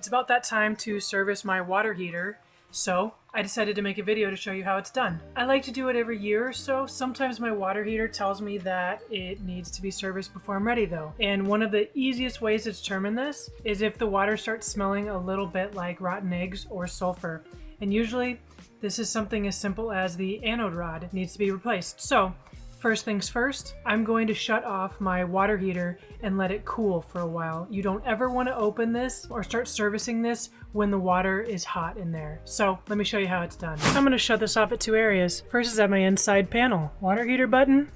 It's about that time to service my water heater, so I decided to make a video to show you how it's done. I like to do it every year or so. Sometimes my water heater tells me that it needs to be serviced before I'm ready though. And one of the easiest ways to determine this is if the water starts smelling a little bit like rotten eggs or sulfur. And usually this is something as simple as the anode rod needs to be replaced. So first things first, I'm going to shut off my water heater and let it cool for a while. You don't ever want to open this or start servicing this when the water is hot in there. So let me show you how it's done. I'm going to shut this off at two areas. First is at my inside panel. Water heater button,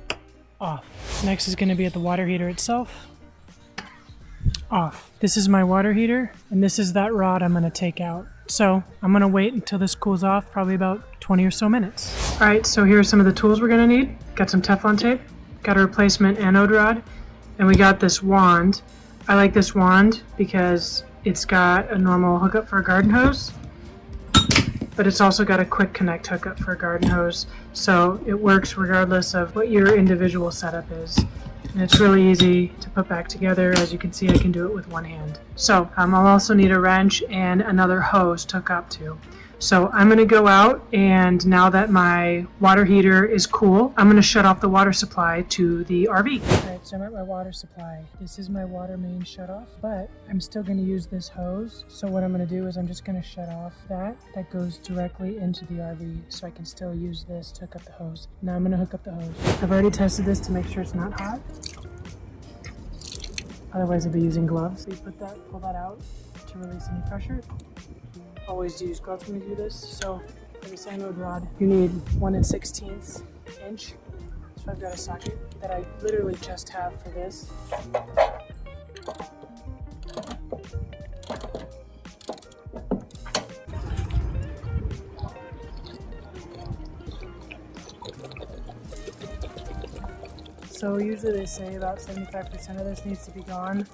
off. Next is going to be at the water heater itself, off. This is my water heater, and this is that rod I'm going to take out. So I'm going to wait until this cools off, probably about 20 or so minutes. All right, so here are some of the tools we're going to need. Got some Teflon tape, got a replacement anode rod, and we got this wand. I like this wand because it's got a normal hookup for a garden hose, but it's also got a quick connect hookup for a garden hose. So it works regardless of what your individual setup is. And it's really easy to put back together. As you can see, I can do it with one hand. So I'll also need a wrench and another hose to hook up to. So I'm going to go out, and now that my water heater is cool, I'm going to shut off the water supply to the RV. All right, so I'm at my water supply. This is my water main shut off, but I'm still going to use this hose. So what I'm going to do is I'm just going to shut off that goes directly into the RV, so I can still use this to hook up the hose. Now I'm going to hook up the hose. I've already tested this to make sure it's not hot. Otherwise I'd be using gloves. So you pull that out to release any pressure. Always use gloves when you do this. So for this anode rod, you need 1 16th inch. So I've got a socket that I literally just have for this. So usually they say about 75% of this needs to be gone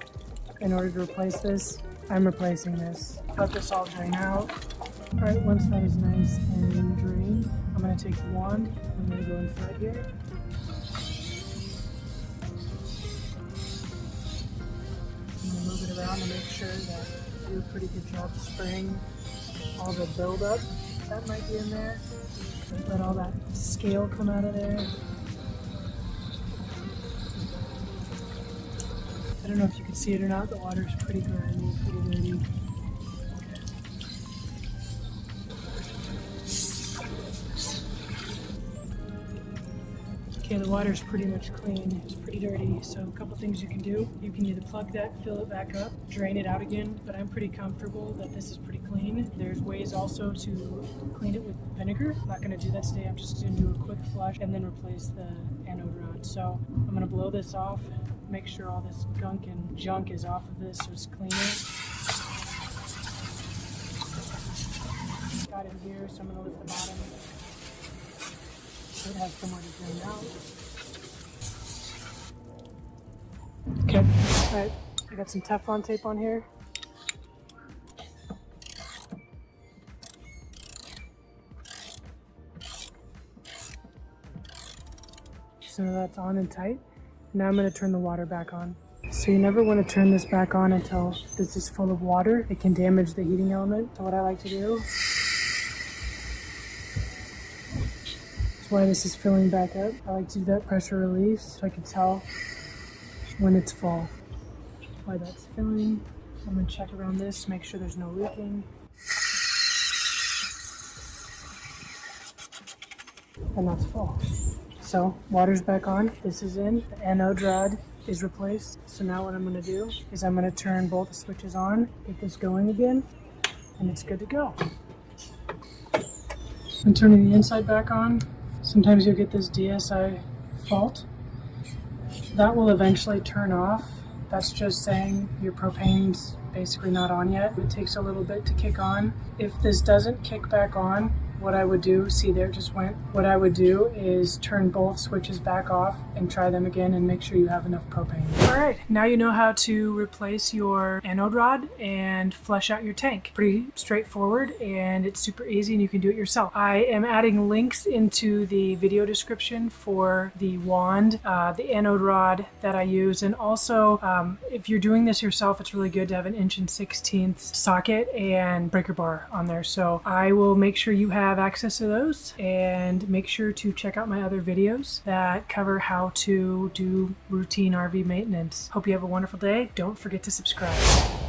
in order to replace this. I'm replacing this. Let this all drain out. All right, once that is nice and drained, I'm going to take the wand. I'm going to go inside here. I'm going to move it around to make sure that I do a pretty good job spraying all the buildup that might be in there. Let all that scale come out of there. I don't know if you can see it or not, the water's pretty grimy, pretty dirty. Okay, the water's pretty much clean. It's pretty dirty, so a couple things you can do. You can either plug that, fill it back up, drain it out again, but I'm pretty comfortable that this is pretty clean. There's ways also to clean it with vinegar. I'm not gonna do that today, I'm just gonna do a quick flush and then replace the anode rod. So I'm gonna blow this off, make sure all this gunk and junk is off of this so it's cleaner. Got it here, so I'm gonna lift the bottom. So it has somewhere to drain out. Okay, all right, I got some Teflon tape on here. So that's on and tight. Now I'm going to turn the water back on. So you never want to turn this back on until this is full of water. It can damage the heating element. So what I like to do is why this is filling back up. I like to do that pressure release so I can tell when it's full. While that's filling, I'm going to check around this, make sure there's no leaking. And that's full. So water's back on, this is in, the anode rod is replaced. So now what I'm going to do is I'm going to turn both the switches on, get this going again, and it's good to go. I'm turning the inside back on. Sometimes you'll get this DSI fault. That will eventually turn off. That's just saying your propane's basically not on yet. It takes a little bit to kick on. If this doesn't kick back on, what I would do, see there it just went. What I would do is turn both switches back off and try them again and make sure you have enough propane. All right, now you know how to replace your anode rod and flush out your tank. Pretty straightforward and it's super easy and you can do it yourself. I am adding links into the video description for the wand, the anode rod that I use, and also if you're doing this yourself, it's really good to have an 1 16" socket and breaker bar on there. So I will make sure you have access to those, and make sure to check out my other videos that cover how to do routine RV maintenance. Hope you have a wonderful day. Don't forget to subscribe.